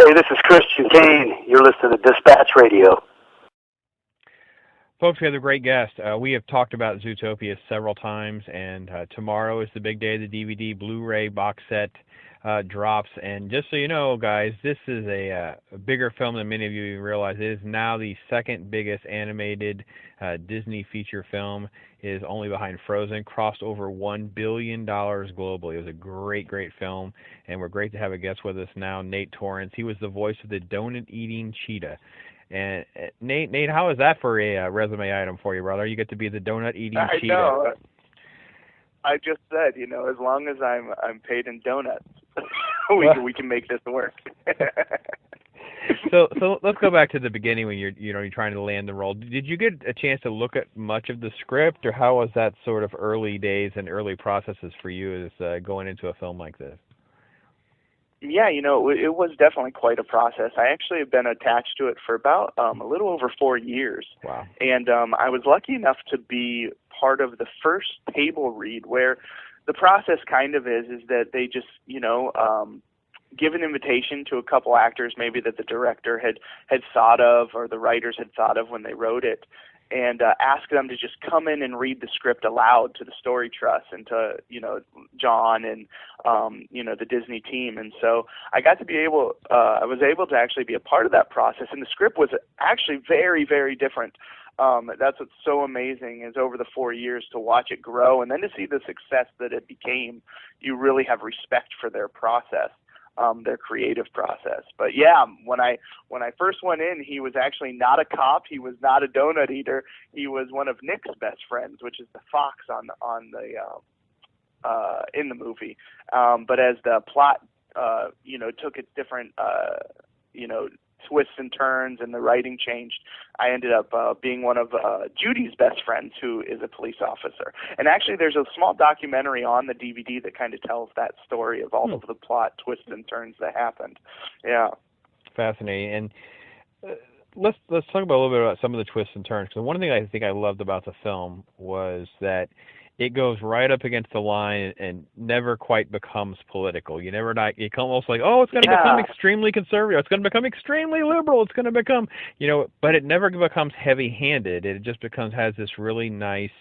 Hey, this is Christian Kane. You're listening to Dispatch Radio. Folks, we have a great guest. We have talked about Zootopia several times, and tomorrow is the big day. The DVD Blu-ray box set drops. And just so you know, guys, this is a bigger film than many of you realize. It is now the second biggest animated Disney feature film. It is only behind Frozen, crossed over $1 billion globally. It was a great, great film, and we're great to have a guest with us now, Nate Torrence. He was the voice of the donut-eating cheetah. And Nate, how is that for a resume item for you, brother? You get to be the donut-eating cheetah. I know. I just said, as long as I'm paid in donuts, we can make this work. So let's go back to the beginning when you're trying to land the role. Did you get a chance to look at much of the script, or how was that sort of early days and early processes for you as going into a film like this? Yeah, it was definitely quite a process. I actually have been attached to it for about a little over 4 years. Wow. And I was lucky enough to be part of the first table read, where the process kind of is that they just, give an invitation to a couple actors maybe that the director had thought of or the writers had thought of when they wrote it, and ask them to just come in and read the script aloud to the story trust and to, John and, the Disney team. And so I was able to actually be a part of that process. And the script was actually very, very different. That's what's so amazing is over the 4 years to watch it grow and then to see the success that it became, you really have respect for their process. Their creative process. But yeah, when I first went in, he was actually not a cop. He was not a donut eater. He was one of Nick's best friends, which is the fox on the in the movie. But as the plot took its different twists and turns and the writing changed, I ended up being one of Judy's best friends, who is a police officer. And actually there's a small documentary on the DVD that kind of tells that story of all of the plot twists and turns that happened. Yeah. Fascinating. And let's talk about a little bit about some of the twists and turns. Because one thing I think I loved about the film was that it goes right up against the line and never quite becomes political. You almost like, it's going to become extremely conservative. It's going to become extremely liberal. It's going to become, but it never becomes heavy-handed. It just has this really nice,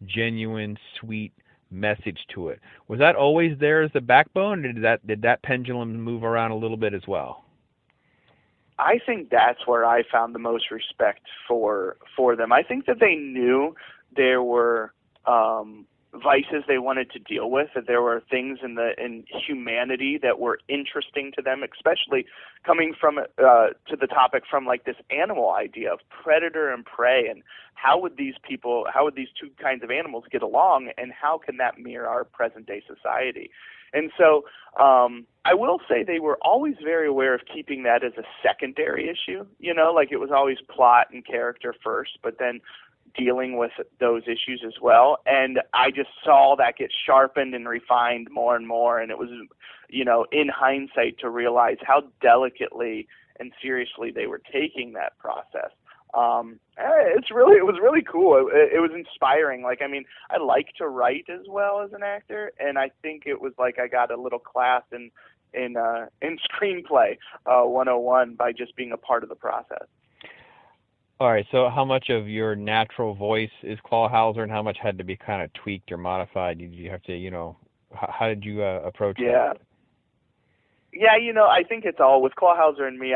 genuine, sweet message to it. Was that always there as the backbone, or did that pendulum move around a little bit as well? I think that's where I found the most respect for them. I think that they knew there were vices they wanted to deal with, that there were things in humanity that were interesting to them, especially coming from to the topic from like this animal idea of predator and prey, and how would these two kinds of animals get along, and how can that mirror our present day society? And so I will say they were always very aware of keeping that as a secondary issue, like it was always plot and character first, but then dealing with those issues as well. And I just saw that get sharpened and refined more and more. And it was, in hindsight, to realize how delicately and seriously they were taking that process. It was really cool. It was inspiring. I like to write as well as an actor. And I think it was like I got a little class in screenplay 101 by just being a part of the process. All right, so how much of your natural voice is Clawhauser, and how much had to be kind of tweaked or modified? Did you have to, how did you approach that? Yeah, I think it's all with Clawhauser and me.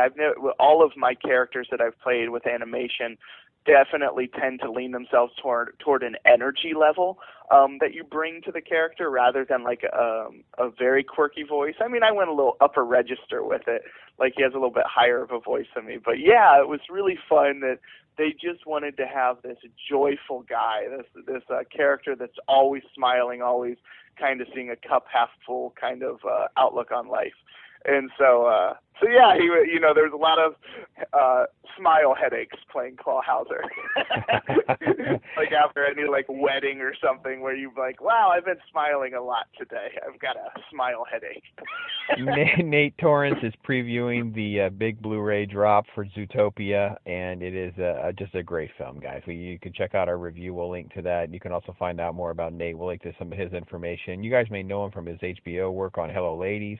All of my characters that I've played with animation definitely tend to lean themselves toward an energy level that you bring to the character, rather than like a very quirky voice. I went a little upper register with it. Like he has a little bit higher of a voice than me. But yeah, it was really fun that they just wanted to have this joyful guy, this character that's always smiling, always kind of seeing a cup half full kind of outlook on life. And so yeah, there was a lot of smile headaches playing Clawhauser. Like after any wedding or something where you're like, wow, I've been smiling a lot today. I've got a smile headache. Nate Torrence is previewing the big Blu-ray drop for Zootopia, and it is just a great film, guys. You can check out our review. We'll link to that. You can also find out more about Nate. We'll link to some of his information animation. You guys may know him from his HBO work on Hello Ladies.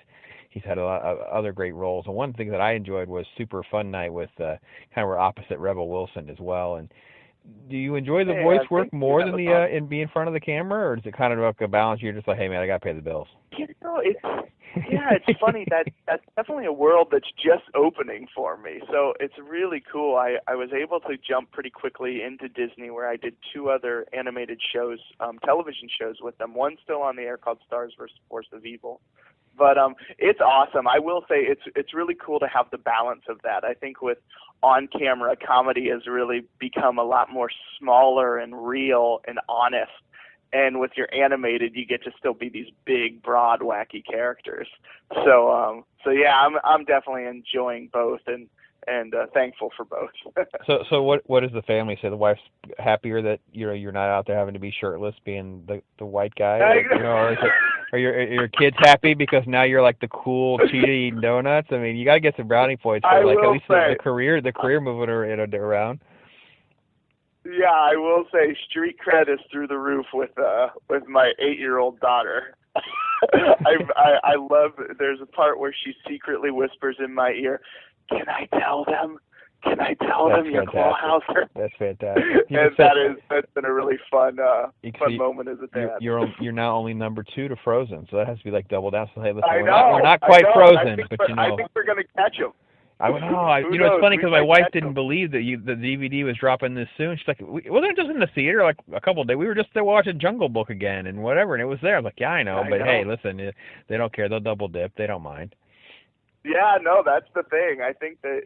He's had a lot of other great roles. And one thing that I enjoyed was Super Fun Night with kind of our opposite Rebel Wilson as well. And do you enjoy the voice work more than the in being in front of the camera, or is it kind of like a balance? You're just like, hey man, I got to pay the bills. It's funny that's definitely a world that's just opening for me. So it's really cool. I was able to jump pretty quickly into Disney, where I did 2 other animated shows, television shows with them. One still on the air called Stars vs. Force of Evil. But it's awesome. I will say it's really cool to have the balance of that. I think with on-camera, comedy has really become a lot more smaller and real and honest. And with your animated, you get to still be these big, broad, wacky characters. So yeah, I'm definitely enjoying both and thankful for both. So what does the family say? The wife's happier that you're not out there having to be shirtless, being the white guy, or is it? Are your kids happy because now you're like the cool cheetah eating donuts? I mean, you gotta get some brownie points for like at least the career moving around. Yeah, I will say street cred is through the roof with my 8-year-old daughter. I love. There's a part where she secretly whispers in my ear, "Can I tell them? Can I tell them you're Clawhauser?" That's fantastic. And that's been a really fun moment as a dad. You're now only number 2 to Frozen, so that has to be like double down. So hey, listen, we're not quite Frozen, but I think we're gonna catch them. It's funny because my wife didn't believe that the DVD was dropping this soon. She's like, wasn't it just in the theater like a couple of days? We were just there watching Jungle Book again and whatever, and it was there. I'm like, yeah, I know, but hey, listen, they don't care. They'll double dip. They don't mind. Yeah, no, that's the thing. I think that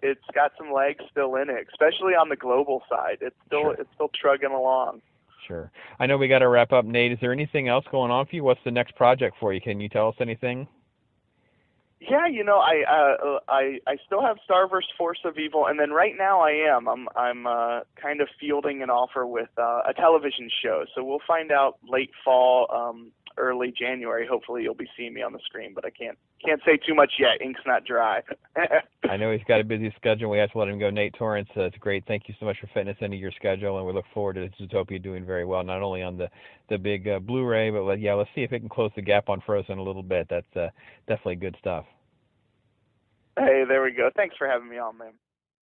it's got some legs still in it, especially on the global side. It's still trugging along. Sure. I know we got to wrap up, Nate. Is there anything else going on for you? What's the next project for you? Can you tell us anything? Yeah, I still have Star vs. Force of Evil, and then right now I'm kind of fielding an offer with a television show. So we'll find out late fall, early January. Hopefully you'll be seeing me on the screen, but I can't say too much yet. Ink's not dry. I know he's got a busy schedule. We have to let him go. Nate Torrence, it's great. Thank you so much for fitting us into your schedule, and we look forward to Zootopia doing very well, not only on the big Blu-ray, but let's see if it can close the gap on Frozen a little bit. That's definitely good stuff. Hey, there we go. Thanks for having me on, man.